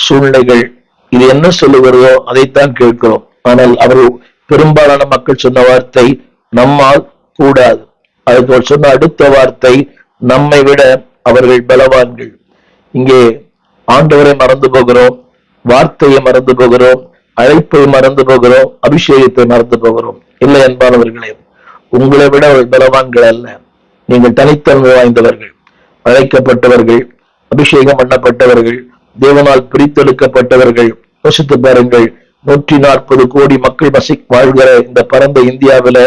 சூழ்நிலைகள் இது என்ன சொல்லுகிறதோ அதைத்தான் கேட்கிறோம். ஆனால் அவர் பெரும்பாலான மக்கள் சொன்ன வார்த்தை நம்மால் கூடாது. அதுக்கு சொன்ன அடுத்த வார்த்தை நம்மை விட அவர்கள் பலவான்கள். இங்கே ஆண்டவரை மறந்து போகிறோம், வார்த்தையை மறந்து போகிறோம், அழைப்பை மறந்து போகிறோம், அபிஷேகத்தை மறந்து போகிறோம். இல்லை என்பானவர்களே, உங்களை விட அவர்கள் பலவான்கள் அல்ல. நீங்கள் தனித்தன்மை வாய்ந்தவர்கள், அழைக்கப்பட்டவர்கள், அபிஷேகம் பண்ணப்பட்டவர்கள், தேவனால் பிரித்தெடுக்கப்பட்டவர்கள். யோசித்து பாருங்கள், 140 கோடி மக்கள் வாழ்கிற இந்த பரந்த இந்தியாவில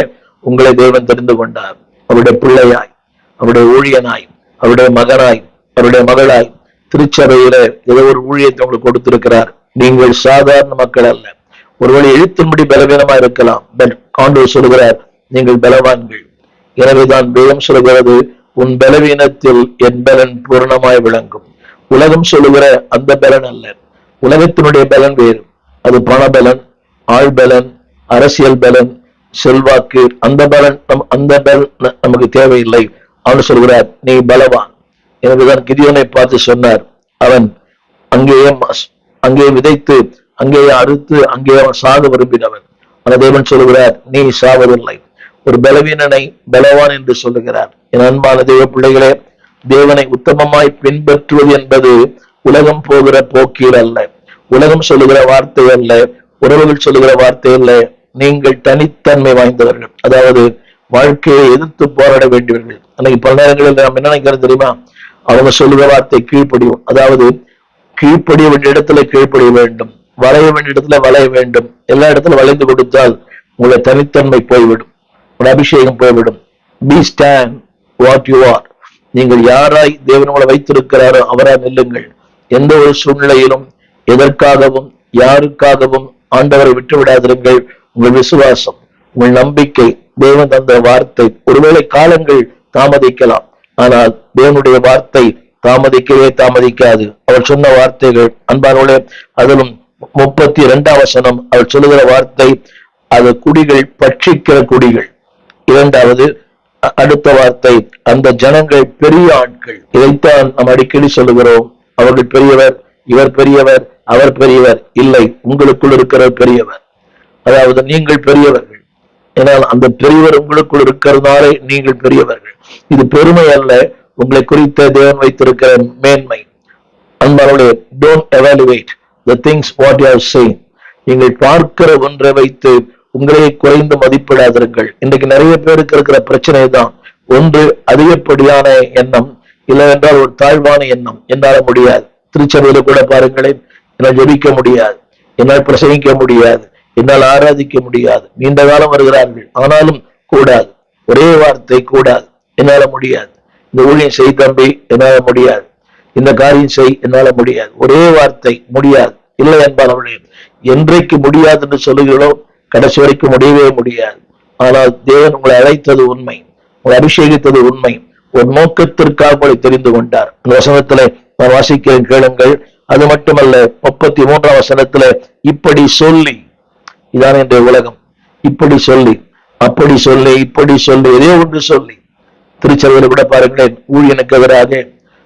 உங்களை தேவன் தெரிந்து கொண்டார். அவருடைய பிள்ளையாய், அவருடைய ஊழியனாய், அவருடைய மகனாய், அவருடைய மகளாய் திருச்சபையில ஏதோ ஒரு ஊழியத்தை உங்களுக்கு கொடுத்திருக்கிறார். நீங்கள் சாதாரண மக்கள் அல்ல. ஒருவேளை எழுத்தின்படி பலவீனமா இருக்கலாம், பட் ஆண்டவர் சொல்கிறார் நீங்கள் பலவான்கள். எனவேதான் வேதம் சொல்கிறது, உன் பலவீனத்தில் என் பலன் பூர்ணமாய் விளங்கும். உலகம் சொல்லுகிற அந்த பலன் அல்ல. உலகத்தினுடைய பலன் வேறு. அது பணபலன், ஆள் பலன், அரசியல் பலன், செல்வாக்கு. அந்த பலன் நமக்கு தேவையில்லை. அவன் சொல்கிறார் நீ பலவான். எனவேதான் கிதியோனை பார்த்து சொன்னார், அவன் அங்கே விதைத்து, அங்கேயே அறுத்து, அங்கே அவன் சாக விரும்பினவன். அந்த தேவன் சொல்லுகிறார் நீ சாவதில்லை. ஒரு பலவீனனை பலவான் என்று சொல்லுகிறார். என் அன்பான தேவ பிள்ளைகளே, தேவனை உத்தமமாய் பின்பற்றுவது என்பது உலகம் போகிற போக்கில் அல்ல, உலகம் சொல்லுகிற வார்த்தை அல்ல, உறவுகள் சொல்லுகிற வார்த்தை அல்ல. நீங்கள் தனித்தன்மை வாய்ந்தவர்கள், அதாவது வாழ்க்கையை எதிர்த்து போராட வேண்டியவர்கள். அன்னைக்கு பல நேரங்களில் நாம் என்ன நினைக்கிறது தெரியுமா? அவங்க சொல்லுகிற வார்த்தை கீழ்ப்படியும், அதாவது கீழ்ப்படிய வேண்டிய இடத்துல கீழ்ப்படிய வேண்டும், வளைய வேண்டிய இடத்துல வளைய வேண்டும். எல்லா இடத்துல வளைந்து கொடுத்தால் உங்களை தனித்தன்மை போய்விடும், உங்கள் அபிஷேகம் போய்விடும். Be stand what you are. நீங்கள் யாராய் தேவன் உங்களை வைத்திருக்கிறாரோ அவராய் நில்லுங்கள். எந்த ஒரு சூழ்நிலையிலும் எதற்காகவும் யாருக்காகவும் ஆண்டவரை விட்டு விடாதிருங்கள். உங்கள் விசுவாசம், உங்கள் நம்பிக்கை, தேவன் தந்த வார்த்தை. ஒருவேளை காலங்கள் தாமதிக்கலாம், ஆனால் தேவனுடைய வார்த்தை தாமதிக்கவே தாமதிக்காது. அவர் சொன்ன வார்த்தைகள் அன்பானோட, அதிலும் 32ஆம் வசனம் அவர் சொல்லுகிற வார்த்தை, அது குடிகள் பட்சிக்கிற குடிகள். இரண்டாவது அடுத்த வார்த்தை, அந்த ஜனங்கள் பெரிய ஆட்கள். இதைத்தான் நாம் அடிக்கடி சொல்லுகிறோம், அவர்கள் பெரியவர், இவர் பெரியவர், அவர் பெரியவர். இல்லை, உங்களுக்குள் இருக்கிற பெரியவர். அதாவது நீங்கள் பெரியவர்கள். ஏனால் அந்த பெரியவர் உங்களுக்குள் இருக்கிறதுனாலே நீங்கள் பெரியவர்கள். இது பெருமை அல்ல, உங்களை குறித்த தேவன் வைத்திருக்கிற மேன்மை. அன்பானவர்களே, don't evaluate the things what you have seen. நீங்கள் பார்க்கிற ஒன்றை வைத்து உங்களை குறைந்து மதிப்பிடாதிருங்கள். இன்றைக்கு நிறைய பேருக்கு இருக்கிற பிரச்சனை தான், ஒன்று அதிகப்படியான எண்ணம், இல்லை என்றால் ஒரு தாழ்வான எண்ணம். என்னால முடியாது. திருச்சபையில கூட பாருங்களேன், என்னால் ஜெபிக்க முடியாது, என்னால் பிரசங்கிக்க முடியாது, என்னால் ஆராதிக்க முடியாது. நீண்ட காலம் வருகிறார்கள், ஆனாலும் கூடாது. ஒரே வார்த்தை கூடாது, என்னால முடியாது. இந்த ஊழியம் செய் தம்பி, என்னால முடியாது. இந்த காரியம் செய், என்னால முடியாது. ஒரே வார்த்தை முடியாது. இல்லை என்பார்களே, என்றைக்கு முடியாது என்று சொல்லுகிறோம், கடைசி வரைக்கும் முடியவே முடியாது. ஆனால் தேவன் உங்களை அழைத்தது உண்மை, உங்களை அபிஷேகித்தது உண்மை. ஒரு நோக்கத்திற்காக உங்களை தெரிந்து கொண்டார். இந்த வசனத்துல நான் வாசிக்கிறேன், கேளுங்கள். அது மட்டுமல்ல, 33ஆம் வசனத்துல இப்படி சொல்லி, இதான் இன்றைய உலகம். இப்படி சொல்லி, அப்படி சொல்லி, இப்படி சொல்லி, எதே ஒன்று சொல்லி. திருச்சபையில கூட பாருங்களேன், ஊழியனுக்கு எதிராக,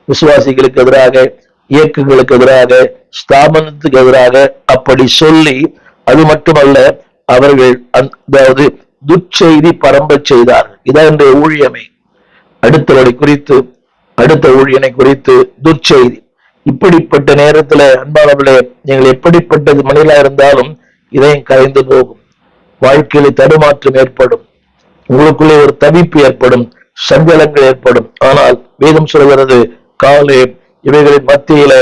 விசுவாசிகளுக்கு எதிராக, இயக்கங்களுக்கு எதிராக, ஸ்தாபனத்துக்கு எதிராக அப்படி சொல்லி, அது மட்டுமல்ல, அவர்கள் அதாவது துச்செய்தி பரம்ப செய்தார்கள். இதான் இன்றைய ஊழியமே. அடுத்தவரை குறித்து, அடுத்த ஊழியனை குறித்து துச்செய்தி. இப்படிப்பட்ட நேரத்துல அன்பானவர்களே, நீங்கள் எப்படிப்பட்டது மனிதா இருந்தாலும் இதையும் கரைந்து போகும். வாழ்க்கையில தடுமாற்றம் ஏற்படும், உங்களுக்குள்ளே ஒரு தவிப்பு ஏற்படும், சஞ்சலங்கள் ஏற்படும். ஆனால் வேதம் சொல்கிறது, காலே இவைகளின் மத்தியில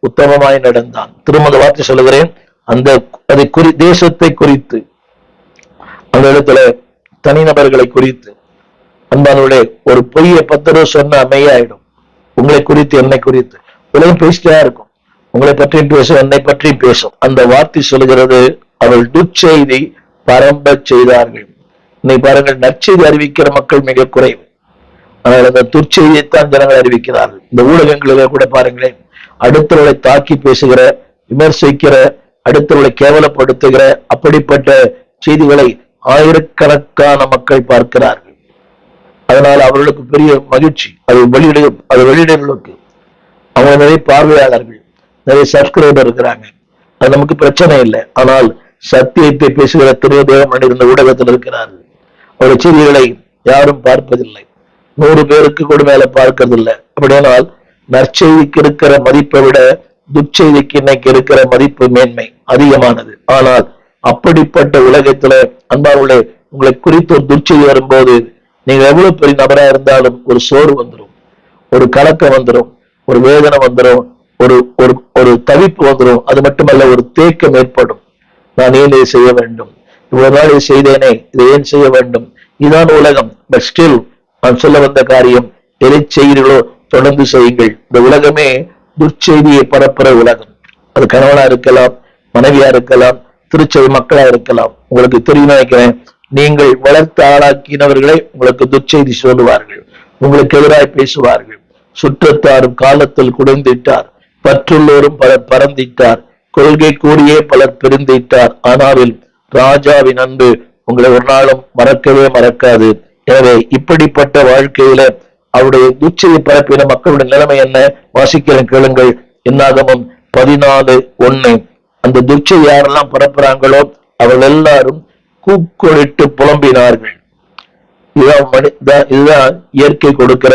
உத்தமமாய் நடந்தான். திரும்ப அந்த வார்த்தை சொல்லுகிறேன், அதை தேசத்தை குறித்து, அந்த இடத்துல தனிநபர்களை குறித்து. அன்பானவர்களே, ஒரு பொய்யை 10 தடவை சொன்ன மெய்யாயிடும். உங்களை குறித்து, என்னை குறித்து உலகம் பேசிட்டா இருக்கும். உங்களை பற்றி பேசும், என்னை பற்றி பேசும். அந்த வார்த்தை சொல்லுகிறது, அவள் துச்செய்தி பரம்ப செய்தார்கள். இன்னைக்கு பாருங்கள், நற்செய்தி அறிவிக்கிற மக்கள் மிக குறைவு. ஆனால் அந்த துச்செய்தியைத்தான் ஜனங்கள் அறிவிக்கிறார்கள். இந்த ஊடகங்களிலே கூட பாருங்களேன், அடுத்தவர்களை தாக்கி பேசுகிற, விமர்சிக்கிற, அடுத்தவர்களை கேவலப்படுத்துகிற அப்படிப்பட்ட செய்திகளை ஆயிரக்கணக்கான மக்கள் பார்க்கிறார்கள். அதனால் அவர்களுக்கு பெரிய மகிழ்ச்சி. அது வெளியிடுகளுக்கு அவங்க நிறைய பார்வையாளர்கள். நிறைய சப்ஸ்கிரைபர் இருக்கிறாங்க, அது நமக்கு பிரச்சனை இல்லை. ஆனால் சத்தியத்தை பேசுகிற திருதேவன் இருந்த ஊடகத்தில் இருக்கிறார்கள். அவருடைய செய்திகளை யாரும் பார்ப்பதில்லை, 100 பேருக்கு கூட மேல பார்க்கறதில்லை. அப்படியானால் நற்செய்திக்கு இருக்கிற மதிப்பை விட துச்செய்திக்கு இன்னைக்கு இருக்கிற மதிப்பு மேன்மை அதிகமானது. ஆனால் அப்படிப்பட்ட உலகத்துல அன்பானவர்களே, உங்களை குறித்து ஒரு துச்செய்தி வரும்போது நீங்க எவ்வளவு பெரிய நபரா இருந்தாலும் ஒரு சோறு வந்துடும், ஒரு கலக்கம் வந்துடும், ஒரு வேதனை வந்துடும், ஒரு ஒரு ஒரு தவிப்பு வந்துடும். அது மட்டுமல்ல, ஒரு தேக்கம் ஏற்படும். நான் ஏன் இதை செய்ய வேண்டும், இவ்வளவு நாள் இதை செய்தேனே, இதை ஏன் செய்ய வேண்டும், இதுதான் உலகம். பட் ஸ்டில் நான் சொல்ல வந்த காரியம், எதை செய்கிறீர்களோ தொடர்ந்து செய்யுங்கள். இந்த உலகமே துர்ச்செய்தியை பரப்புற உலகம். அது கணவனா இருக்கலாம், மனைவியா இருக்கலாம், திருச்சபை மக்களா இருக்கலாம். உங்களுக்கு தெரியும் நினைக்கிறேன், நீங்கள் வளர்த்து ஆளாக்கினவர்களை உங்களுக்கு துர்ச்செய்தி சொல்லுவார்கள், உங்களுக்கு எதிராக பேசுவார்கள். சுற்றத்தாரும் காலத்தில் குடைந்திட்டார், பற்றுள்ளோரும் பலர் பறந்திட்டார், கொள்கை கூடியே பலர் பிரிந்திட்டார். ஆனாலும் ராஜாவின் அன்பு உங்களை ஒரு நாளும் மறக்கவே மறக்காது. எனவே இப்படிப்பட்ட வாழ்க்கையில அவருடைய துச்செய்தி பரப்பின மக்களுடைய நிலைமை என்ன? வாசிக்கிறேன், கேளுங்கள். என்னாகமம் 14:1. அந்த துச்சை யாரெல்லாம் பரப்புறாங்களோ அவர்கள் எல்லாரும் கூக்குரலிட்டு புலம்பினார்கள். இதுதான் இயற்கை கொடுக்கிற,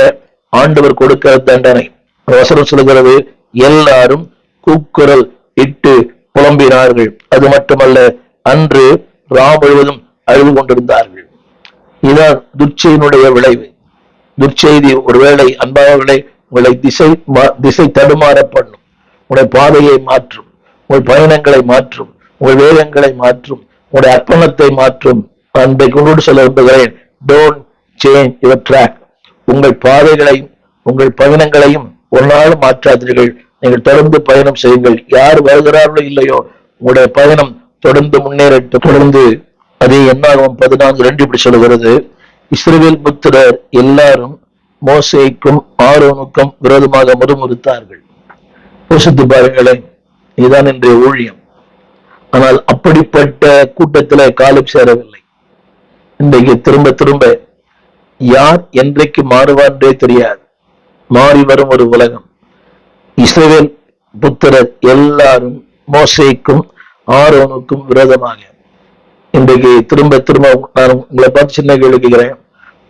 ஆண்டவர் கொடுக்கிற தண்டனை. வசனம் சொல்கிறது, எல்லாரும் கூக்குரல் இட்டு புலம்பினார்கள். அது மட்டுமல்ல, அன்று ராம் முழுவதும் அழுது கொண்டிருந்தார்கள். இதுதான் துர்ச்செய்தியினுடைய விளைவு. துர்ச்செய்தி ஒருவேளை அன்பானவர்களை உங்களை திசை தடுமாற பண்ணும், உங்களுடைய பாதையை மாற்றும், உங்கள் பயணங்களை மாற்றும், உங்கள் வேதங்களை மாற்றும், உங்களுடைய அர்ப்பணத்தை மாற்றும். அந்த கொண்டு சொல்ல விரும்புகிறேன், டோன்ட் சேஞ்ச் யுவர் ட்ராக். உங்கள் பாதைகளையும் உங்கள் பயணங்களையும் ஒரு நாள் மாற்றாதீர்கள். நீங்கள் தொடர்ந்து பயணம் செய்யுங்கள். யார் வருகிறார்களோ இல்லையோ, உங்களுடைய பயணம் தொடர்ந்து முன்னேறட்டு. தொடர்ந்து அதே என்னாகும் 14:2 இப்படி சொல்லுகிறது, இஸ்ரவேல் புத்திரர் எல்லாரும் மோசேக்கும் ஆரோனுக்கும் விரோதமாக முறுமுறுத்தார்கள். யோசித்து பாருங்களேன், இதுதான் இன்றைய ஊழியம். ஆனால் அப்படிப்பட்ட கூட்டத்திலே காலம் சேரவில்லை. இன்றைக்கு திரும்ப திரும்ப யார் என்றைக்கு மாறுவான்றே தெரியாது, மாறி வரும் ஒரு உலகம். இஸ்ரவேல் புத்திரர் எல்லாரும் மோசேக்கும் ஆரோனுக்கும் விரோதமாக. இன்றைக்கு திரும்ப திரும்ப நான் உங்களை பார்த்து சின்ன கேள்விக்கிறேன்,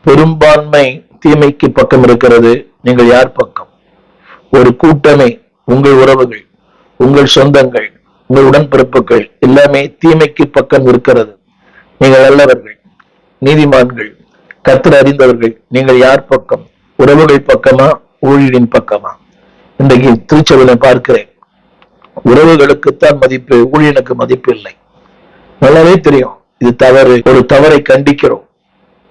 பெரும்பான்மை தீமைக்கு பக்கம் இருக்கிறது, நீங்கள் யார் பக்கம்? ஒரு கூட்டமே, உங்கள் உறவுகள், உங்கள் சொந்தங்கள், உங்கள் உடன்பிறப்புகள் எல்லாமே தீமைக்கு பக்கம் இருக்கிறது. நீங்கள் நல்லவர்கள், நீதிமான்கள், கர்த்தரை அறிந்தவர்கள், நீங்கள் யார் பக்கம்? உறவுகள் பக்கமா, ஊழியரின் பக்கமா? இன்றைக்கு திருச்சபையில பார்க்கிறேன், உறவுகளுக்குத்தான் மதிப்பு, ஊழியனுக்கு மதிப்பு இல்லை. நல்லாவே தெரியும் இது தவறு. ஒரு தவறை கண்டிக்கிறோம்,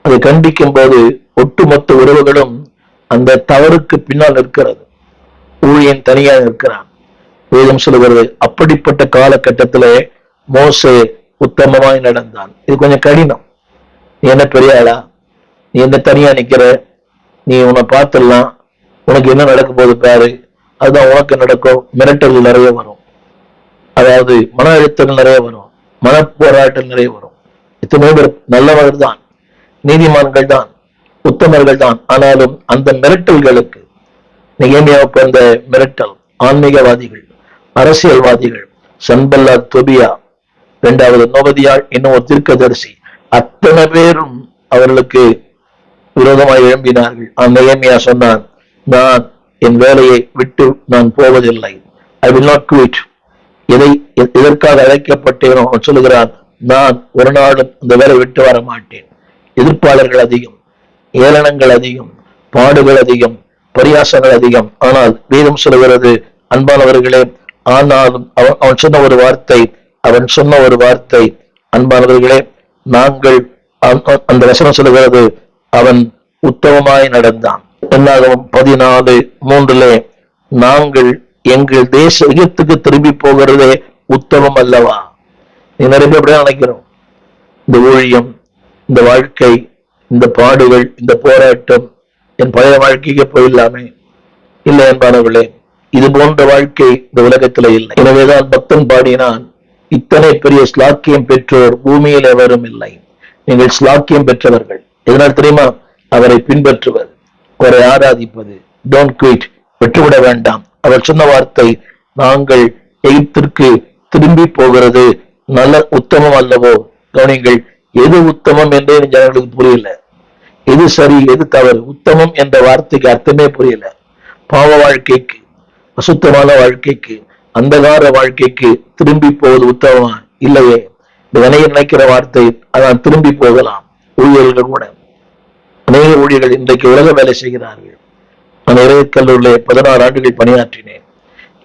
அதை கண்டிக்கும் போது ஒட்டுமொத்த உறவுகளும் அந்த தவறுக்கு பின்னால் இருக்கிறது. ஊழியன் தனியாக இருக்கிறான். வேதம் சொல்லுகிறது, அப்படிப்பட்ட காலகட்டத்திலே மோசே உத்தமமாய் நடந்தான். இது கொஞ்சம் கடினம். நீ என்ன பெரிய ஆளா, நீ என்ன தனியா நிக்கிற, நீ உன்னை பார்த்துடலாம், உனக்கு என்ன நடக்கும் போது பாரு, அதுதான் உனக்கு நடக்கும். மிரட்டல்கள் நிறைய வரும், அதாவது மன அழுத்தங்கள் நிறைய வரும், மனப்போராட்டம் நிறைய வரும். எத்தனை பேர் நல்லவர்கள் தான், நீதிமான்கள் தான், உத்தமர்கள் தான். ஆனாலும் அந்த மிரட்டல்களுக்கு நிகழ்மையாக அந்த மிரட்டல் ஆன்மீகவாதிகள், அரசியல்வாதிகள், சன்பல்லா, தொபியா, 2வது நோபதியாள், இன்னும் ஒரு தீர்க்கதரிசி, அத்தனை பேரும் அவர்களுக்கு விரோதமாக எழும்பினார்கள். அந்த நிகழ்மையா சொன்னான், நான் என் வேலையை விட்டு நான் போவதில்லை. I will not quit. எதற்காக அழைக்கப்பட்டேனோ அவன் சொல்லுகிறான், நான் ஒரு நாளும் இந்த வேலை விட்டு வர மாட்டேன். எதிர்ப்பாளர்கள் அதிகம், ஏளனங்கள் அதிகம், பாடுகள் அதிகம், பரியாசங்கள் அதிகம். ஆனால் வேதம் சொல்லுகிறது, அன்பானவர்களே, ஆனாலும் அவன் சொன்ன ஒரு வார்த்தை, அன்பானவர்களே, நாங்கள் அந்த வசனம் சொல்லுகிறது, அவன் உத்தமமாய் நடந்தான். என்னாகவும் 14:3 நாங்கள் எங்கள் தேச எகிப்துக்கு திரும்பி போகிறதே உத்தமம் அல்லவா? நீ நிறைய பேர் அப்படியே நினைக்கிறோம். இந்த ஊழியம், இந்த வாழ்க்கை, இந்த பாடுகள், இந்த போராட்டம் என் பழைய வாழ்க்கைக்கு போயிடலாமே. இல்லை என்பானவர்களே, இது போன்ற வாழ்க்கை இந்த உலகத்துல இல்லை. எனவேதான் பக்தன் பாடினான், இத்தனை பெரிய ஸ்லாக்கியம் பெற்றோர் பூமியில் எவரும் இல்லை. நீங்கள் ஸ்லாக்கியம் பெற்றவர்கள். எதனால் தெரியுமா? அவரை பின்பற்றுவது, அவரை ஆராதிப்பது. டோன்ட் குவிட், விட்டுவிட வேண்டாம். அவர் சொன்ன வார்த்தை, நாங்கள் எகிப்திற்கு திரும்பி போகிறது நல்ல உத்தமம் அல்லவோ? கவனிங்கள், எது உத்தமம் என்று ஜனங்களுக்கு புரியல. எது சரி எது தவறு? உத்தமம் என்ற வார்த்தைக்கு அர்த்தமே புரியல. பாவ வாழ்க்கைக்கு, அசுத்தமான வாழ்க்கைக்கு, அந்தகார வாழ்க்கைக்கு திரும்பி போவது உத்தமமா? இல்லையே. வினைய நினைக்கிற வார்த்தை, அதான் திரும்பி போகலாம். ஊழியர்கள் கூட, அநேக ஊழியர்கள் இன்றைக்கு உலக வேலை செய்கிறார்கள். நான் இறையற் கல்லூரியில 16 ஆண்டுகள் பணியாற்றினேன்.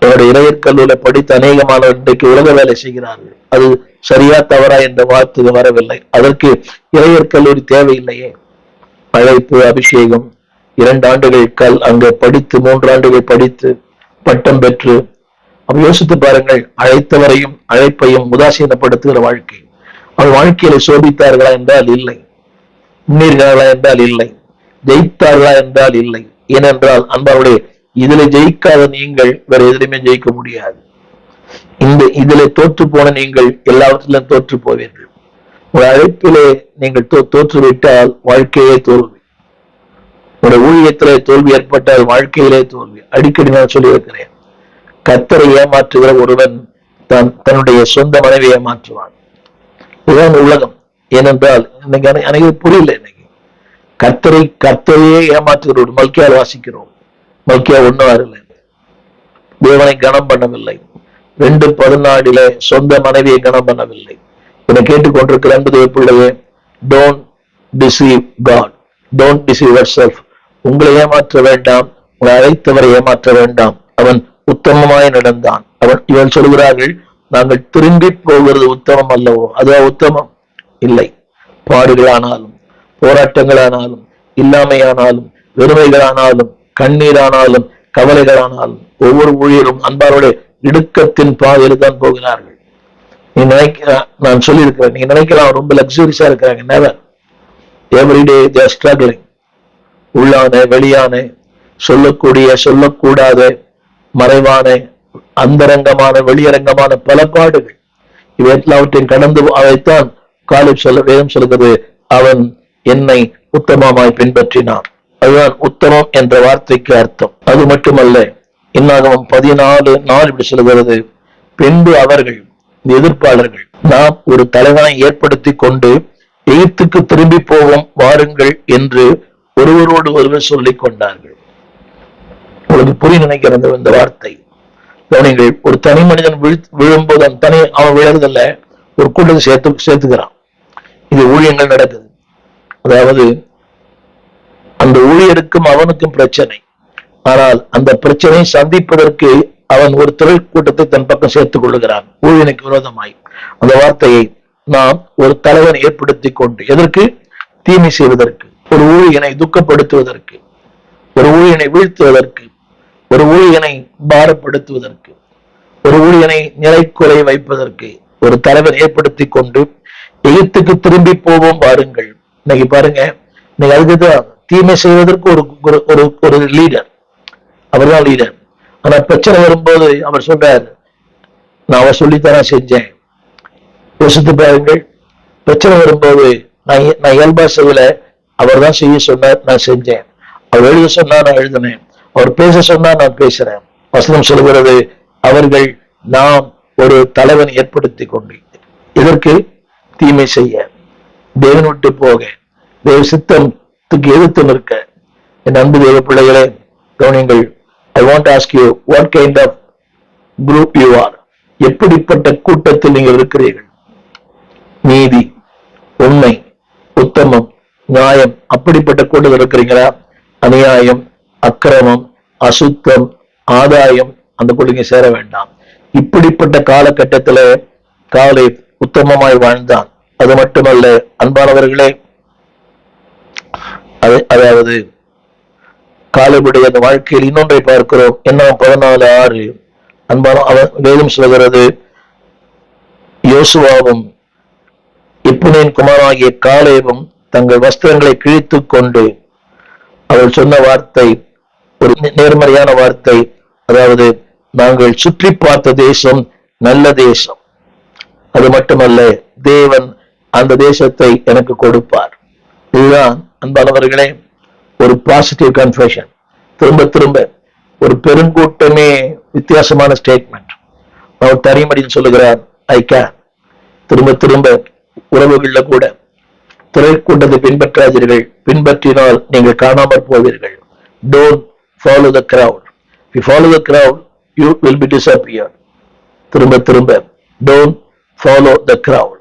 என்னுடைய இறையற் கல்லூரியில படித்த அநேக மாணவர்கள் இன்றைக்கு உலக வேலை செய்கிறார்கள். அது சரியா தவறா என்ற வார்த்தை வரவில்லை. அதற்கு இறையற் கல்லூரி தேவையில்லையே. அழைப்பு, அபிஷேகம், 2 ஆண்டுகள் அங்க படித்து 3 ஆண்டுகள் படித்து பட்டம் பெற்று, அப்ப யோசித்து பாருங்கள், அழைத்தவரையும் அழைப்பையும் உதாசீனப்படுத்துகிற வாழ்க்கை. அவர் வாழ்க்கையில சோபித்தார்களா என்றால் இல்லை. முன்னேறினார்களா என்றால் இல்லை. ஜெயித்தார்களா என்றால் இல்லை. ஏனென்றால் அன்பாருடைய, இதுல ஜெயிக்காத நீங்கள் வேற எதிலுமே ஜெயிக்க முடியாது. இதுல தோற்று போன நீங்கள் எல்லாவற்றிலும் தோற்று போவீர்கள். ஒரு அழைப்பிலே நீங்கள் தோற்றுவிட்டால் வாழ்க்கையே தோல்வி. ஒரு ஊழியத்திலே தோல்வி ஏற்பட்டால் வாழ்க்கையிலே தோல்வி. அடிக்கடி நான் சொல்லியிருக்கிறேன், கர்த்தரை ஏமாற்றுகிற ஒருவன் தன்னுடைய சொந்த மனைவியை ஏமாற்றுவான். இதுதான் உலகம். ஏனென்றால் இன்னைக்கு எனக்கு புரியல. இன்னைக்கு கர்த்தரையே ஏமாற்றுகிறோம். மல்கியால் வாசிக்கிறோம். மல்கியா 1:6 தேவனை கனம் பண்ணவில்லை. 2:14 சொந்த மனைவியை கனம் பண்ணவில்லை. என்னை கேட்டுக்கொண்டிருக்கிற அன்பு பிள்ளையே, don't deceive God, don't deceive yourself. உங்களை ஏமாற்ற வேண்டாம், உங்களை அழைத்தவரை ஏமாற்ற வேண்டாம். அவன் உத்தமமாய் நடந்தான். இவன் சொல்கிறார்கள், நாங்கள் திரும்பி போகிறது உத்தமம் அல்லவோ? அதுவா உத்தமம்? இல்லை. பாடுகளானாலும், போராட்டங்களானாலும், இல்லாமையானாலும், வெறுமைகளானாலும், கண்ணீரானாலும், கவலைகளானாலும், ஒவ்வொரு ஊழியரும் அன்பாரோட இடுக்கத்தின் பாதையில் தான் போகிறார்கள். நீ நான் சொல்லியிருக்கிறேன், நீங்க நினைக்கலாம் ரொம்ப லக்ஸூரியஸா இருக்கிறாங்க. Never. Everyday they are struggling. உள்ளான, வெளியான, சொல்லக்கூடிய, சொல்லக்கூடாத, மறைவான, அந்தரங்கமான, வெளியரங்கமான பல பாடுகள், இவற்றையும் கடந்து அதைத்தான் வேதம் சொல்கிறது, அவன் என்னை உத்தமமாய் பின்பற்றினான். அதுதான் உத்தமம் என்ற வார்த்தைக்கு அர்த்தம். அது மட்டுமல்ல, இன்னாகமம் 14:4 இப்படி சொல்கிறது, பின்பு அவர்கள், எதிர்ப்பாளர்கள், நாம் ஒரு தலைவனை ஏற்படுத்தி கொண்டு எகிப்துக்கு திரும்பி போவோம் வாருங்கள் என்று ஒருவரோடு ஒருவர் சொல்லிக் கொண்டார்கள். உங்களுக்கு புரிய நினைக்கிறது இந்த வார்த்தை. கவனிங்கள், ஒரு தனி மனிதன் விழும்போது அவன் விழுறதில்ல, ஒரு கூட்டத்தை சேர்த்துக்கிறான். இது ஊழியங்கள் நடக்குது. அதாவது அந்த ஊழியருக்கும் அவனுக்கும் பிரச்சனை. ஆனால் அந்த பிரச்சனையை சந்திப்பதற்கு அவன் ஒரு தொழில் கூட்டத்தை தன் பக்கம் சேர்த்துக் கொள்ளுகிறான், ஊழியனுக்கு விரோதமாய். அந்த வார்த்தையை நாம் ஒரு தலைவன் ஏற்படுத்தி கொண்டு, எதற்கு? தீமை செய்வதற்கு, ஒரு ஊழியனை துக்கப்படுத்துவதற்கு, ஒரு ஊழியனை வீழ்த்துவதற்கு, ஒரு ஊழியனை பாரப்படுத்துவதற்கு, ஒரு ஊழியனை நிலைக்குறை வைப்பதற்கு ஒரு தலைவர் ஏற்படுத்தி கொண்டு எகிப்துக்கு திரும்பி போவோம் வாருங்கள். இன்னைக்கு பாருங்க, இன்னைக்கு அதுக்குதான் தீமை செய்வதற்கு ஒரு லீடர், அவர் தான் லீடர். ஆனா பிரச்சனை வரும்போது அவர் சொல்றார், நான் அவர் சொல்லித்தான் செஞ்சேன். யோசித்து பாருங்கள், பிரச்சனை வரும்போது நான் இயல்பா செய்யல, அவர் தான் செய்ய சொன்னார், நான் செஞ்சேன். அவர் எழுத சொன்னா நான் எழுதினேன், அவர் பேச சொன்னா நான் பேசுறேன். வசனம் சொல்கிறது, அவர்கள் நாம் ஒரு தலைவன் ஏற்படுத்தி கொண்டு, இதற்கு தீமை செய்ய, தேவன் விட்டு போக, தேவ சித்தத்துக்கு எதிர்த்து நிற்க. என் அன்பு தேவ பிள்ளைகளே, கவனிங்கள். I want to ask you, what kind of group you are? எப்படிப்பட்ட கூட்டத்தில் நீங்கள் இருக்கிறீர்கள்? நீதி, உண்மை, உத்தமம், நியாயம், அப்படிப்பட்ட கூட்டத்தில் இருக்கிறீங்களா? அநியாயம், அக்கிரமம், அசுத்தம், ஆதாயம், அந்த கூட்டங்க சேர வேண்டாம். இப்படிப்பட்ட காலகட்டத்துல காலை உத்தமமாய் வாழ்ந்தான். அது மட்டுமல்ல அன்பானவர்களே, அதாவது காலையுடைய அந்த வாழ்க்கையில் இன்னொன்றை பார்க்கிறோம். என்ன? 14:6 அன்பான வேதம் சொல்கிறது, யோசுவாவும் எப்புனேன் குமாரனாகிய காலேபும் தங்கள் வஸ்திரங்களை கிழித்து கொண்டு, அவள் சொன்ன வார்த்தை ஒரு நேர்மறையான வார்த்தை. அதாவது, நாங்கள் சுற்றி பார்த்த தேசம் நல்ல தேசம், அது மட்டுமல்ல தேவன் அந்த தேசத்தை எனக்கு கொடுப்பார். இதுதான் அன்பானவர்களே ஒரு பாசிட்டிவ் கன்ஃபெஷன். திரும்ப திரும்ப ஒரு பெருங்கூட்டமே வித்தியாசமான ஸ்டேட்மெண்ட். அவர் தரிமடின்னு சொல்லுகிறார், ஐ கேன். திரும்ப திரும்ப உறவுகள்ல கூட திரைக்கூட்டத்தை பின்பற்றாதீர்கள், பின்பற்றினால் நீங்கள் காணாமற் போவீர்கள். Don't follow the crowd. If you follow the crowd, you will be disappeared. திரும்ப திரும்ப don't follow the crowd.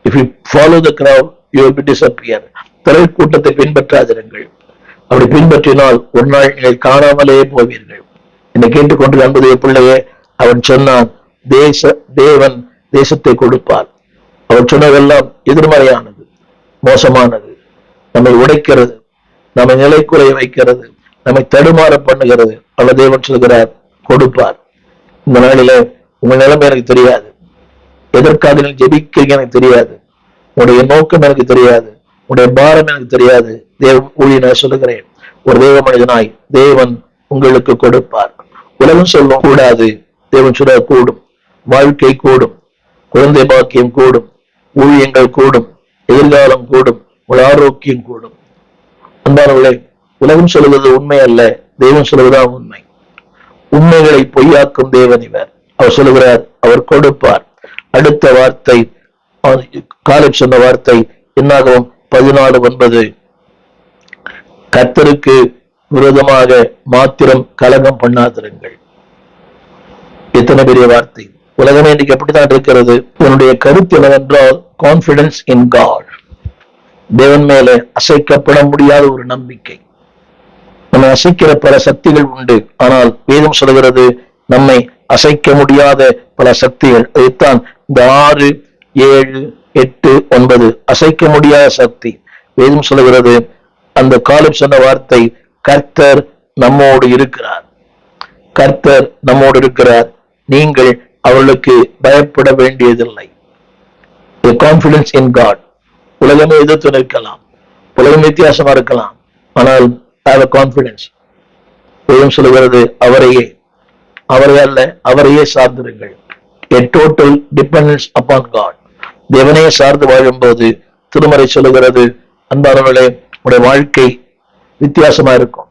If you follow the crowd, you will be disappeared. திரைக்கூட்டத்தை பின்பற்றாதீர்கள், அப்படி பின்பற்றினால் ஒரு நாள் நீங்கள் காணாமலே போவீர்கள். என்னை கேட்டுக்கொண்டு அன்புடைய பிள்ளையே, அவன் சொன்னான், தேவன் தேசத்தை கொடுப்பார். அவர் சொன்னதெல்லாம் எதிர்மறையானது, மோசமானது, நம்மை உடைக்கிறது, நம்மை நிலைக்குறைய வைக்கிறது, நம்மை தடுமாற பண்ணுகிறது. அல்ல தேவன் சொல்கிறார், கொடுப்பார். இந்த நாளில உங்க நிலைமை எனக்கு தெரியாது, எதற்காக நீ ஜெபிக்கிறீங்க எனக்கு தெரியாது, உடைய நோக்கம் எனக்கு தெரியாது, உடைய பாரம் எனக்கு தெரியாது. தேவ ஊழியனை சொல்லுகிறேன், ஒரு தேவ மனிதனாய் தேவன் உங்களுக்கு கொடுப்பார். உலகம் சொல்ல கூடாது, தேவன் சொல்ல கூடும். வாழ்க்கை கூடும், குழந்தை பாக்கியம் கூடும், ஊழியங்கள் கூடும், எதிர்காலம் கூடும், ஒரு ஆரோக்கியம் கூடும். அன்பானவர்களே, உலகம் சொல்லுவது உண்மை அல்ல, தேவன் சொல்லுவதுதான் உண்மை. உண்மைகளை பொய்யாக்கும் தேவன் இவர். அவர் சொல்லுகிறார், அவர் கொடுப்பார். அடுத்த வார்த்தை, காலேப் சொன்ன வார்த்தை என்னாகும் 14:9, கர்த்தருக்கு விரோதமாக மாத்திரம் கலகம் பண்ணாதிருங்கள். எத்தனை பெரிய வார்த்தை! உலகமே இன்னைக்கு எப்படித்தான் இருக்கிறது. உன்னுடைய கருத்து என்னவென்றால் கான்பிடன்ஸ் இன் காட். தேவன் மேலே அசைக்கப்பட முடியாத ஒரு நம்பிக்கை. நம்மை அசைக்கிற பல சக்திகள் உண்டு, ஆனால் வேதம் சொல்கிறது நம்மை அசைக்க முடியாத பல சக்திகள். அதைத்தான் இந்த 6, 7, 8, 9 அசைக்க முடியாத சக்தி. வேதம் சொல்கிறது, அந்த காலேப் சொன்ன வார்த்தை, கர்த்தர் நம்மோடு இருக்கிறார், கர்த்தர் நம்மோடு இருக்கிறார், நீங்கள் அவர்களுக்கு பயப்பட வேண்டியதில்லை. Confidence in God. உலகமே எதிர்த்து நிற்கலாம், உலகம் வித்தியாசமா இருக்கலாம், ஆனால் have a confidence. வேதம் சொல்லுகிறது, அவரையே, அவரை அல்ல, அவரையே சார்ந்திருங்கள். A total dependence upon God. தேவனையே சார்ந்து வாழும்போது திருமறை சொல்லுகிறது, அன்பானவர்களே, உடைய வாழ்க்கை வித்தியாசமா இருக்கும்.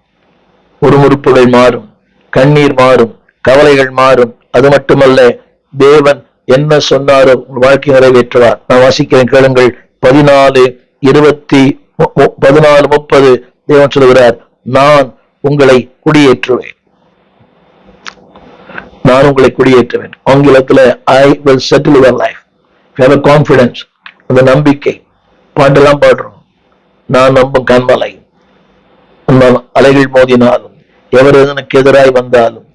முறுமுறுப்புகள் மாறும், கண்ணீர் மாறும், கவலைகள் மாறும். அது மட்டுமல்ல, தேவன் என்ன சொன்னாரோ உங்கள் வாழ்க்கை நிறைவேற்றுவார். நான் வாசிக்கிறேன், கேளுங்கள். 14:30 தேவன் சொல்லுகிறார், நான் உங்களை குடியேற்றுவேன், நான் உங்களை குடியேற்றுவேன். ஆங்கிலத்துல I will settle your life. Have a confidence. அந்த நம்பிக்கை. பாட்டெல்லாம் பாடுறோம், நான் நம்பும் கண்மலை, அலைகள் மோதினாலும் எவர் எனக்கு எதிராய் வந்தாலும்,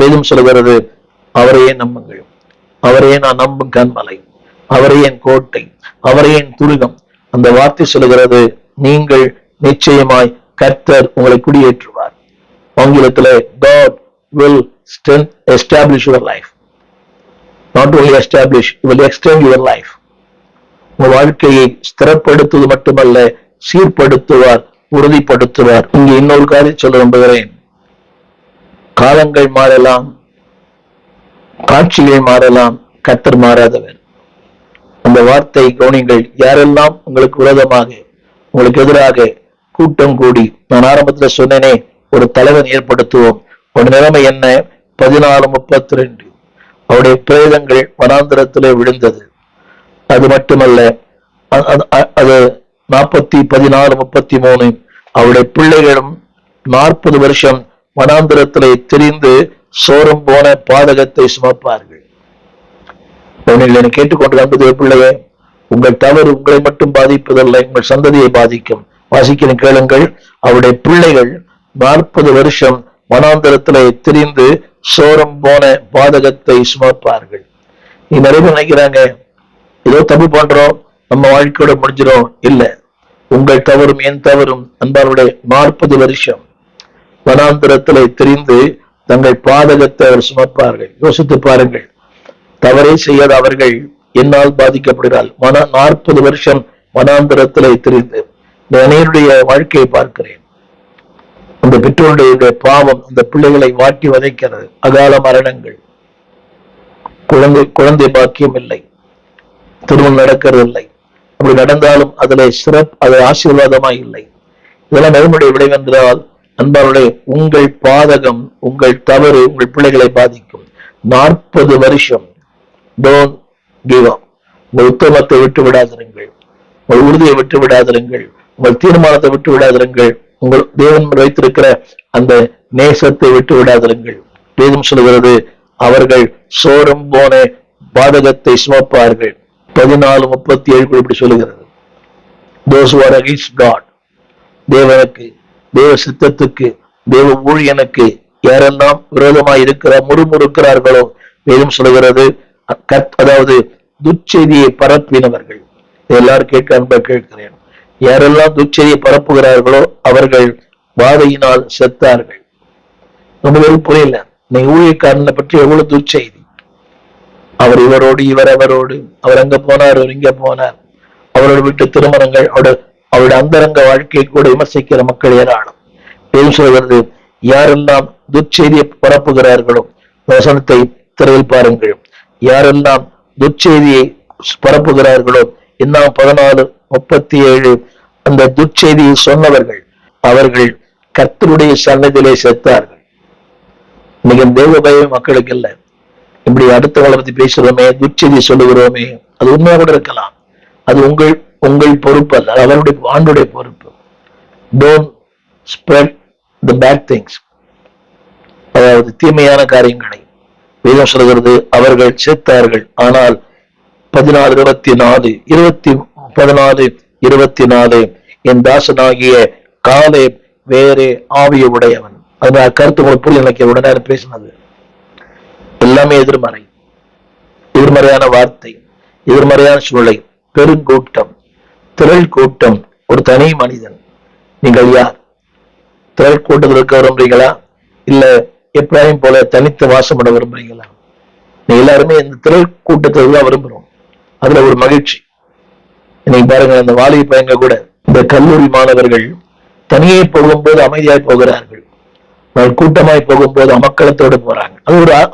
வேதம் சொல்லுகிறது, அவரையே நம்புங்கள், அவரையே நான் நம்பும் கண்மலை, அவரே என் கோட்டை, அவரே என் துருகம். அந்த வார்த்தை சொல்லுகிறது, நீங்கள் நிச்சயமாய் கர்த்தர் உங்களை குடியேற்றுவார். ஆங்கிலத்தில் God will establish your life. Not only establish, He will extend your life. உங்கள் வாழ்க்கையை ஸ்திரப்படுத்துவது மட்டுமல்ல, சீர்படுத்துவார், உறுதிப்படுத்துவார். இங்கே இன்னொரு காரியம் சொல்ல விரும்புகிறேன். காலங்கள் மாறலாம், காட்சிகள் மாறலாம், கர்த்தர் மாறாதவர். அந்த வார்த்தை கவனிங்கள். யாரெல்லாம் உங்களுக்கு விரோதமாக, உங்களுக்கு எதிராக கூட்டம் கூடி, நான் ஆரம்பத்தில் சொன்னேனே, ஒரு தலைவன் ஏற்படுத்துவோம். ஒரு நிலைமை என்ன? 14:32 அவருடைய பிரேதங்கள் வனாந்திரத்திலே விழுந்தது. அது மட்டுமல்ல, அது 14:33 அவருடைய பிள்ளைகளும் 40 வருஷம் வனாந்திரத்திலே திரிந்து சோரம் போன பாதகத்தை சுமப்பார்கள். என்னை கேட்டுக்கொண்டு அன்புடைய பிள்ளையே, உங்கள் தவறு உங்களை மட்டும் பாதிப்பதில்லை, உங்கள் சந்ததியை பாதிக்கும். வாசிக்கிற கேளுங்கள். அவருடைய பிள்ளைகள் 40 வருஷம் வனாந்திரத்திலே திரிந்து சோரம் போன பாதகத்தை சுமப்பார்கள். நீ நிறைய நினைக்கிறாங்க, ஏதோ தப்பு பண்றோம், நம்ம வாழ்க்கையோட முடிஞ்சிடும். இல்ல, உங்கள் தவறும் என் தவறும் அன்பாருடைய 40 வருஷம் வனாந்திரத்திலே திரிந்து தங்கள் பாதகத்தை அவர் சுமப்பார்கள். யோசித்து பாருங்கள். தவறே செய்யாத அவர்கள் என்னால் பாதிக்கப்படுகிறாள். 40 வருஷம் வனாந்திரத்திலே திரிந்து அனைவருடைய வாழ்க்கையை பார்க்கிறேன். அந்த பெற்றோருடைய பாவம் அந்த பிள்ளைகளை வாட்டி வதைக்கிறது. அகால மரணங்கள், குழந்தை பாக்கியம் இல்லை, திருமணம் நடக்கிறது இல்லை. அப்படி நடந்தாலும் அதுல சிறப்பு, அது ஆசீர்வாதமா இல்லை. இதெல்லாம் நெருமுடைய விளைவென்றால் அன்பாளர்களே, உங்கள் பாதகம், உங்கள் தவறு உங்கள் பிள்ளைகளை பாதிக்கும். 40 வருஷம் டோன்ட் கிவ் அப். உங்கள் உத்தமத்தை விட்டு விடாதிருங்கள், உங்கள் உறுதியை விட்டு விடாதிருங்கள், உங்கள் தீர்மானத்தை விட்டு விடாதிருங்கள், உங்கள் தேவன் வைத்திருக்கிற அந்த நேசத்தை விட்டு விடாதிருங்கள். வேதம் சொல்கிறது, அவர்கள் சோரம் போன பாதகத்தை சுமப்பார்கள். 14:37 இப்படி சொல்லுகிறது. Those who are against God, தேவனுக்கு, தேவ சித்தத்துக்கு, தேவ ஊழியனுக்கு யாரெல்லாம் விரோதமாய் முறுமுறுக்கிறார்களோ, வேதம் சொல்கிறது, அதாவது துச்செய்தியை பரப்பினவர்கள். எல்லாரும் கேட்கிறேன். யாரெல்லாம் துச்செய்தியை பரப்புகிறார்களோ அவர்கள் வாதையினால் செத்தார்கள். ரொம்ப புரியல. நீ ஊழியக்காரனை பற்றி எவ்வளவு துச்செய்தி, அவர் இவரோடு, இவர் அவரோடு, அவர் அங்க போனார், அவர் இங்க போனார், அவரோட வீட்டு திருமணங்கள், அவருடைய அந்தரங்க வாழ்க்கையை கூட விமர்சிக்கிற மக்கள் ஏராளம். பேர் சொல்கிறது, யாரெல்லாம் துச்செய்தியை பரப்புகிறார்களோ, வசனத்தை திரையில் பாருங்கள், யாரெல்லாம் துச்செய்தியை பரப்புகிறார்களோ, இன்னும் 14:37 அந்த துச்செய்தியை சொன்னவர்கள் அவர்கள் கர்த்தருடைய சன்னதியிலே செத்தார்கள். இன்னைக்கு தேவ பயம் மக்களுக்கு இல்லை. இப்படி அடுத்தவங்களை பத்தி பேசுறோமே, துச்செய்தி சொல்லுகிறோமே, அது உண்மையா கூட இருக்கலாம். அது உங்கள் பொறுப்பு அல்ல, அவருடைய ஆண்டுடைய பொறுப்பு. Don't spread the bad things, அதாவது தீமையான காரியங்களை. வேதம் சொல்கிறது, அவர்கள் செத்தார்கள். ஆனால் 14:24 என் தாசனாகிய காலே வேறே ஆவிய உடையவன். அதனால கருத்து உங்களுக்கு புரிய நினைக்க உடனே பேசினது எல்லாமே எதிர்மறையான வார்த்தை, எதிர்மறையான சூழலை, பெருங்கூட்டம், திரள் கூட்டம், ஒரு தனி மனிதன். நீங்கள் யார்? திரள் கூட்டத்தில் இருக்க விரும்புறீங்களா, இல்ல எப்ராஹிம் போல தனித்து வாசம் பண்ண விரும்புறீங்களா? நீங்க எல்லாருமே இந்த திரள் கூட்டத்தில் தான் விரும்புறோம். அதுல ஒரு மகிழ்ச்சி. இன்னைக்கு பாருங்க, அந்த வாலிப பையங்க கூட, இந்த கல்லூரி மாணவர்கள் தனியே போகும்போது அமைதியாய் போகிறார்கள், கூட்டமாய் போகும்போது அமக்களத்தோடு போறாங்க.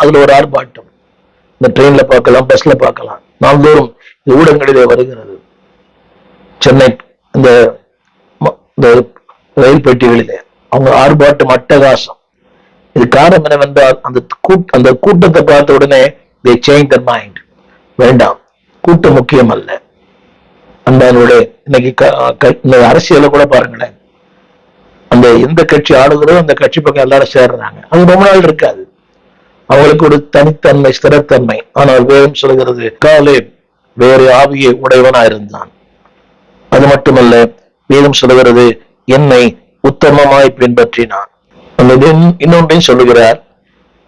அதுல ஒரு ஆர்ப்பாட்டம். இந்த ட்ரெயின்ல பார்க்கலாம், பஸ்ல பார்க்கலாம், நாள்தோறும் ஊடகங்களிலே வருகிறது. சென்னை இந்த ரயில் பெட்டிகளிலே அவங்க ஆர்ப்பாட்டம், அட்டகாசம். இது காரணம் என்னவென்றால், அந்த கூட்டத்தை பார்த்த உடனே they change their mind. வேண்டாம், கூட்டம் முக்கியம் அல்ல. அந்த இன்னைக்கு அரசியல கூட பாருங்களேன், அந்த எந்த கட்சி ஆளுகிறோ அந்த கட்சி பக்கம் எல்லாரும் சேர்றாங்க. அது ரொம்ப நாள் இருக்காது. அவங்களுக்கு ஒரு தனித்தன்மை, ஸ்திரத்தன்மை. ஆனால் வேதம் சொல்கிறது, காலே வேறு ஆவியை உடையவனா இருந்தான். அது மட்டுமல்ல, வேதம் சொல்கிறது, என்னை உத்தமமாய் பின்பற்றினான். இன்னொன்றையும் சொல்லுகிறார்,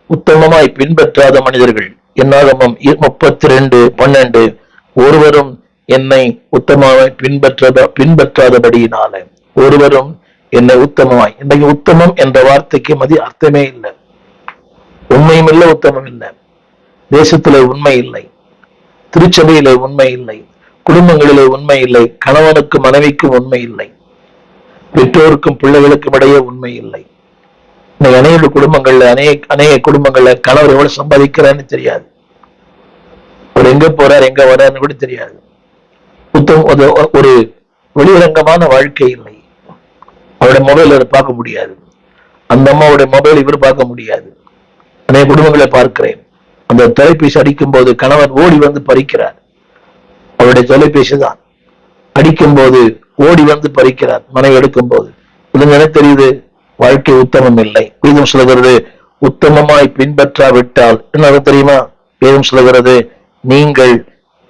உத்தமமாய் பின்பற்றாத மனிதர்கள். என்னாகமம் 32:12 ஒருவரும் என்னை உத்தமமாய் பின்பற்றாதபடியினால ஒருவரும் என்னை உத்தமமாய். இன்றைக்கு உத்தமம் என்ற வார்த்தைக்கு அர்த்தமே இல்லை. உண்மையும் இல்லை, உத்தமம் இல்லை. தேசத்திலே உண்மை இல்லை, திருச்சபையிலே உண்மை இல்லை, குடும்பங்களிலே உண்மை இல்லை, கணவனுக்கும் மனைவிக்கும் உண்மை இல்லை, பெற்றோருக்கும் பிள்ளைகளுக்கும் இடையே உண்மை இல்லை. அநேக குடும்பங்கள்ல கணவர் எவ்வளவு சம்பாதிக்கிறான்னு தெரியாது, அவர் எங்க போறார், எங்க வர்றாருன்னு கூட தெரியாது. ஒரு வெளிரங்கமான வாழ்க்கை இல்லை. அவருடைய மொபைல் பார்க்க முடியாது, அந்த அம்மாவுடைய மொபைல் இவர் பார்க்க முடியாது. அநேக குடும்பங்களை பார்க்கிறேன். அந்த தொலைபேசி அடிக்கும் போது கணவன் ஓடி வந்து பறிக்கிறார். அவருடைய தொலைபேசி தான் அடிக்கும் போது ஓடி வந்து பறிக்கிறார் மனைவி எடுக்கும் போது. இது தெரியுது, வாழ்க்கை உத்தமம் இல்லை. வேதம் சொல்லுகிறது, உத்தமமாய் பின்பற்றாவிட்டால் என்ன தெரியுமா? வேதம் சொல்லுகிறது, நீங்கள்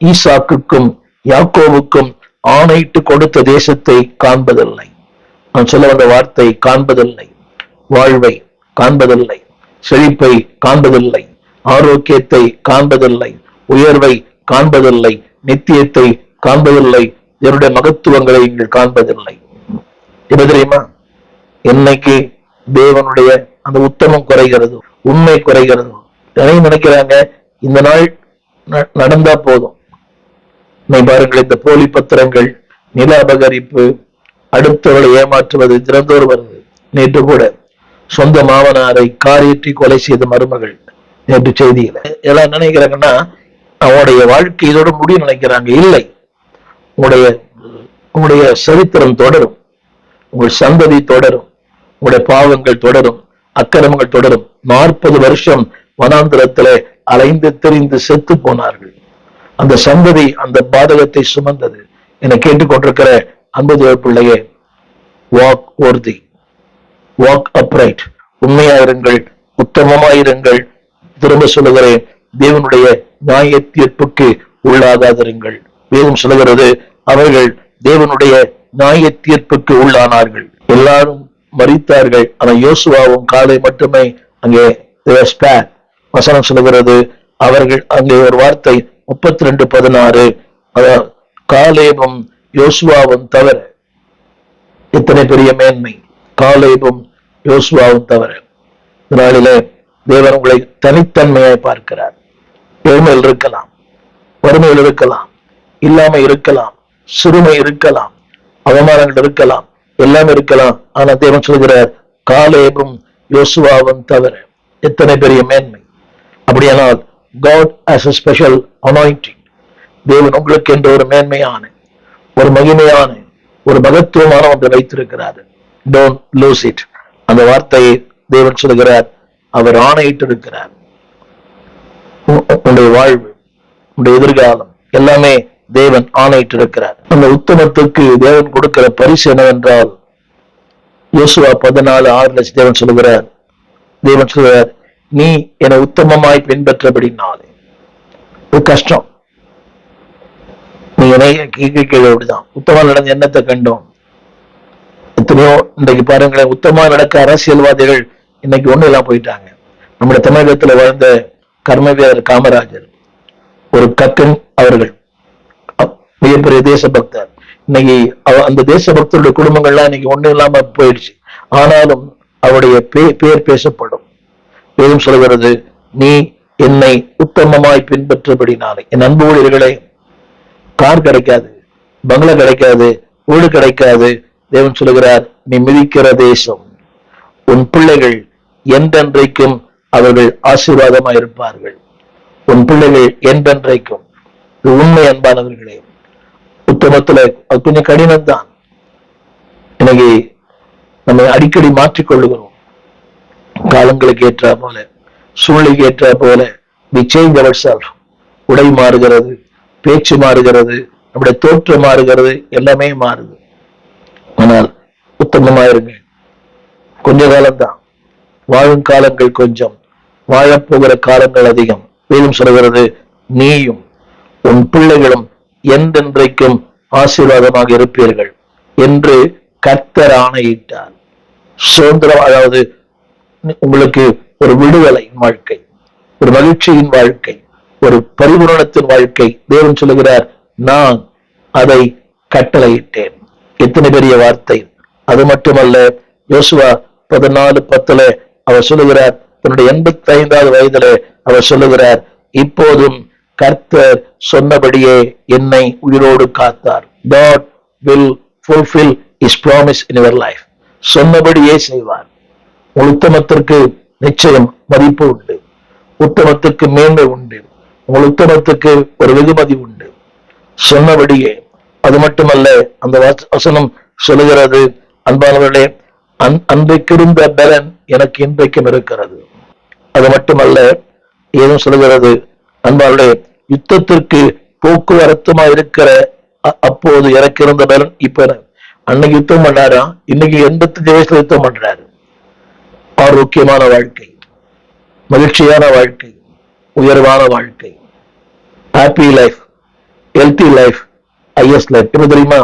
ஈசாக்குக்கும் யாக்கோவுக்கும் ஆணையிட்டு கொடுத்த தேசத்தை காண்பதில்லை. நான் சொல்ல வந்த வார்த்தை, காண்பதில்லை. வாழ்வை காண்பதில்லை, செழிப்பை காண்பதில்லை, ஆரோக்கியத்தை காண்பதில்லை, உயர்வை காண்பதில்லை, நித்தியத்தை காண்பதில்லை, என்னுடைய மகத்துவங்களை நீங்கள் காண்பதில்லை. என்ன தெரியுமா? என்னைக்கு தேவனுடைய அந்த உத்தமம் குறைகிறதோ, உண்மை குறைகிறதோ, நினைக்கிறாங்க இந்த நாள் நடந்தா போதும். பாருங்கள், இந்த போலி பத்திரங்கள், நில அபகரிப்பு, அடுத்தவர்களை ஏமாற்றுவது திறந்தோர் வருது. நேற்று கூட சொந்த மாமனாரை காரியற்றி கொலை செய்த மருமகள் நேற்று செய்தியில. எல்லாம் நினைக்கிறாங்கன்னா அவனுடைய வாழ்க்கை இதோட முடிவு நினைக்கிறாங்க. இல்லை, உங்களுடைய சரித்திரம் தொடரும், உங்கள் சந்ததி தொடரும், உங்களுடைய பாவங்கள் தொடரும், அக்கிரமங்கள் தொடரும். 40 வருஷம் வனாந்திரத்திலே அலைந்து திரிந்து செத்து போனார்கள். அந்த சந்ததி அந்த பாதகத்தை சுமந்தது. என்னை கேட்டுக்கொண்டிருக்கிற அன்பு தேவ பிள்ளையே, வாக் worthy, வாக் upright, உண்மையாயிருங்கள், உத்தமமாயிருங்கள். திரும்ப சொல்லுகிறேன், தேவனுடைய நியாய தீர்ப்புக்கு உள்ளாகாதிருங்கள். வேதம் சொல்லுகிறது, அவர்கள் தேவனுடைய நியாய தீர்ப்புக்கு உள்ளானார்கள். எல்லாரும் மரித்தார்கள். ஆனால் யோசுவாவும் காலை மட்டுமே அங்கே வசனம் சொல்லுகிறது, அவர்கள் அங்கே ஒரு வார்த்தை 32:16, காலேபும் யோசுவாவும் தவிர. எத்தனை பெரிய மேன்மை! காலேபும் யோசுவாவும் தவிர. இதனாலே தேவன் உங்களை தனித்தன்மையாய் பார்க்கிறார். ஏழ்மையில் இருக்கலாம், வறுமையில் இருக்கலாம், இல்லாம இருக்கலாம், சிறுமை இருக்கலாம், அவமானங்கள் இருக்கலாம், எல்லாம் இருக்கலாம். ஆனா தேவன் சொல்கிறார், காலேபும் யோசுவாவும் தவிர. எத்தனை பெரிய மேன்மை! அப்படியானால் God has a special anointing. தேவன் உங்களுக்கு என்ற ஒரு மேன்மையான, ஒரு மகிமையான, ஒரு மகத்துவமான ஒன்றை வைத்திருக்கிறார். Don't lose it. அந்த வார்த்தையை தேவன் சொல்கிறார், அவர் ஆணையிட்டு இருக்கிறார். உன்னுடைய வாழ்வு, உன்னுடைய எதிர்காலம் எல்லாமே தேவன் ஆணையிட்டு இருக்கிறார். அந்த உத்தமத்துக்கு தேவன் கொடுக்கிற பரிசு என்னவென்றால், யோசுவா 14:6 தேவன் சொல்கிறார், நீ என்னை உத்தமமாய் பின்பற்றபடினாலே. இது கஷ்டம். நீ என்னை கீழே அப்படிதான் உத்தமா நடந்த எண்ணத்தை கண்டோம். எத்தனையோ இன்றைக்கு பாருங்களேன், உத்தமா நடக்க அரசியல்வாதிகள் இன்னைக்கு ஒண்ணு எல்லாம் போயிட்டாங்க. நம்முடைய தமிழகத்துல வாழ்ந்த கர்ம வீரர் காமராஜர், ஒரு கேப்டன் அவர்கள், மிகப்பெரிய தேசபக்தர். இன்னைக்கு அந்த தேசபக்தருடைய குடும்பங்கள்லாம் இன்னைக்கு ஒண்ணு இல்லாம போயிடுச்சு. ஆனாலும் அவருடைய பேர் பேசப்படும். வேதம் சொல்கிறது, நீ என்னை உத்தமமாய் பின்பற்றபடினாலே. என் அன்பு ஊழியர்களே, கார் கிடைக்காது, பங்களா கிடைக்காது, வீடு கிடைக்காது. தேவன் சொல்லுகிறார், நீ மிதிக்கிற தேசம், உன் பிள்ளைகள் என்றென்றைக்கும் அவர்கள் ஆசீர்வாதமாய் இருப்பார்கள். உன் பிள்ளைகள் என்றென்றைக்கும். இது உண்மை அன்பானவர்களே. உத்தமத்துல அது கொஞ்சம் கடினம் தான். இன்னைக்கு நம்ம அடிக்கடி மாற்றிக்கொள்ளுகிறோம். காலங்களுக்கு ஏற்றா போல, சூழ்நிலைக்கு ஏற்றா போல we change ourselves. உடை மாறுகிறது, பேச்சு மாறுகிறது, நம்முடைய தோற்றம் மாறுகிறது, எல்லாமே மாறுது. ஆனால் உத்தமமாயிருங்க. கொஞ்ச காலம்தான், வாழும் காலங்கள் கொஞ்சம், வாழப்போகிற காலங்கள் அதிகம். வேதம் சொல்கிறது, நீயும் உன் பிள்ளைகளும் என்றென்றைக்கும் ஆசீர்வாதமாக இருப்பீர்கள் என்று கர்த்தர் ஆணையிட்டார். சுதந்திரம், அதாவது உங்களுக்கு ஒரு விடுதலை வாழ்க்கை, ஒரு மகிழ்ச்சியின் வாழ்க்கை, ஒரு பரிபூரணத்தின் வாழ்க்கை. தேவன் சொல்லுகிறார், நான் அதை கட்டளையிட்டேன். எத்தனை பெரிய வார்த்தை! அது மட்டுமல்ல, யோசுவா 14:10 அவர் சொல்லுகிறார், தன்னுடைய 85வது வயதிலே அவர் சொல்லுகிறார், இப்போதும் கர்த்தர் சொன்னபடியே என்னை உயிரோடு காத்தார். God will fulfill his promise in your life. சொன்னபடியே செய்வார். உத்தமத்திற்கு நிச்சயம் மதிப்பு உண்டு, உத்தமத்துக்கு மேன்மை உண்டு, உங்கள் உத்தமத்துக்கு ஒரு வெகுமதி உண்டு. சொன்னபடியே. அது மட்டுமல்ல, அந்த வசனம் சொல்லுகிறது, அன்பானவர்களே, அன்றைக்கு இருந்த பலன் எனக்கு இன்றைக்கும் இருக்கிறது. அது மட்டுமல்ல, ஏதும் சொல்லுகிறது, அன்பானவர்களே, யுத்தத்திற்கு போக்குவரத்துமா இருக்கிற அப்போது எனக்கு இருந்த பலன் இப்ப. அன்னைக்கு யுத்தம் பண்ணாரா, இன்னைக்கு 85 வயசுல யுத்தம் பண்றாரு. ஆரோக்கியமான வாழ்க்கை, மகிழ்ச்சியான வாழ்க்கை, உயர்வான வாழ்க்கை, happy life, healthy life, highest life. என்ன தெரியுமா?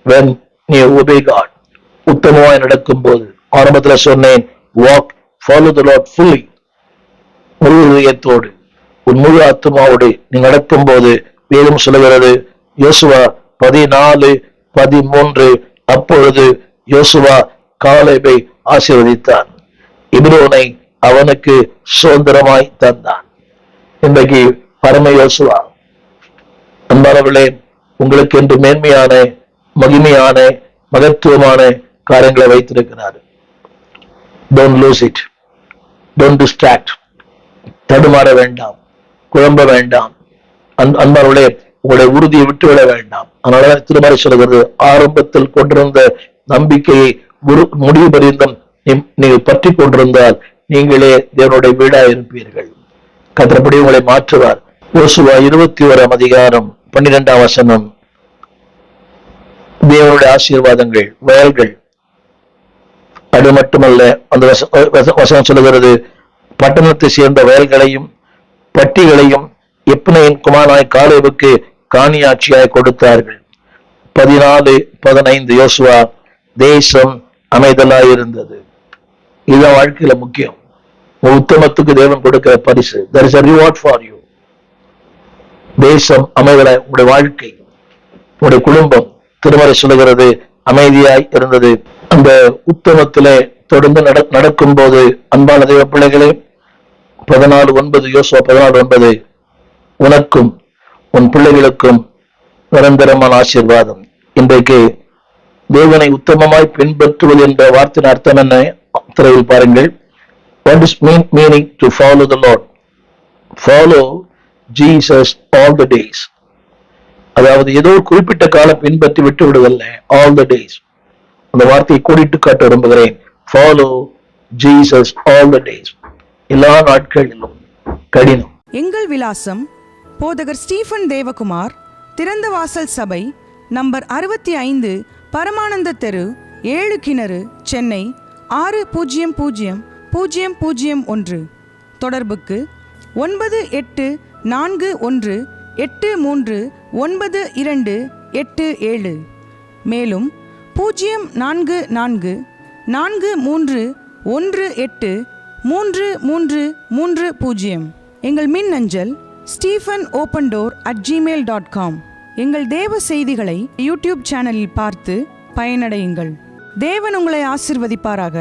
when you obey God, உத்தமமாய் நடக்கும் போது. ஆரம்பத்துல சொன்னேன், walk, follow the Lord fully. முழு இதயத்தோடு, உன் முழு ஆத்மாவோடு நீ நடக்கும் போது. வேதம் சொல்லுகிறது, யோசுவா 14:13, அப்பொழுது யோசுவா காலேபை ஆசீர்வதித்தான், எபிரோனை அவனுக்கு சுதந்திரமாய் தந்தான். இன்றைக்கு பரம யோசுவா அன்பானவர்களே, உங்களுக்கு என்று மேன்மையான, மகிமையான, மகத்துவமான காரியங்களை வைத்திருக்கிறார். Don't lose it. Don't distract. தடுமாற வேண்டாம், குழம்ப வேண்டாம். அன்பானவர்களே, உங்களுடைய உறுதியை விட்டுவிட வேண்டாம். அதனால திருமறை சொல்கிறது, ஆரம்பத்தில் கொண்டிருந்த நம்பிக்கையை முடிவு பரியந்தம் நீங்கள் பற்றி கொண்டிருந்தால் நீங்களே தேவனுடைய வீடா இருப்பீர்கள். கர்த்தர் உங்களை மாற்றுவார். யோசுவா 21 அதிகாரம் 12 வசனம். தேவனுடைய ஆசீர்வாதங்கள், வயல்கள். அது மட்டுமல்ல, அந்த வசனம் சொல்லுகிறது, பட்டணத்தை சேர்ந்த வயல்களையும் பட்டிகளையும் எப்னையின் குமாரனாய் காலேபுக்கு காணியாட்சியாய் கொடுத்தார்கள். 14:15 யோசுவா. தேசம் அமைதலாய் இருந்தது. இதுதான் வாழ்க்கையில முக்கியம். உத்தமத்துக்கு தேவன் கொடுக்கிற பரிசு. There is a reward for you. தேசம் அமைதலாய், உங்களுடைய வாழ்க்கை, உங்களுடைய குடும்பம், திருமறை சொல்லுகிறது, அமைதியாய் இருந்தது. அந்த உத்தமத்திலே தொடர்ந்து நடக்கும் போது, அன்பான தேவ பிள்ளைகளே, 14:9 யோசுவா 14:9, உனக்கும் உன் பிள்ளைகளுக்கும் நிரந்தரமான ஆசீர்வாதம். இன்றைக்கு தேவனை உத்தமமாய் பின்பற்றுவது என்ற வார்த்தையின் அர்த்தம் என்ன? திரையில் பாருங்கள். What is meaning to follow the Lord? Follow Jesus all the days. அதாவது ஏதோ குறிப்பிட்ட காலம் பின்பற்றி விட்டு விடுவதில்ல. all the days. அந்த வார்த்தையை கூடிட்டு காட்ட விரும்புகிறேன். Follow Jesus all the days. எல்லா நாட்களிலும். கடினம். எங்கள் விலாசம் போதகர் ஸ்டீஃபன் தேவகுமார், திறந்த வாசல் சபை, நம்பர் 65, பரமானந்த தெரு, 7 கிணறு, சென்னை 600001. தொடர்புக்கு 9841839287. மேலும் 04443183330. எங்கள் மின்னஞ்சல் stephenopendor@gmail.com. எங்கள் தேவ செய்திகளை யூடியூப் சேனலில் பார்த்து பயனடையுங்கள். தேவன் உங்களை ஆசீர்வதிப்பாராக.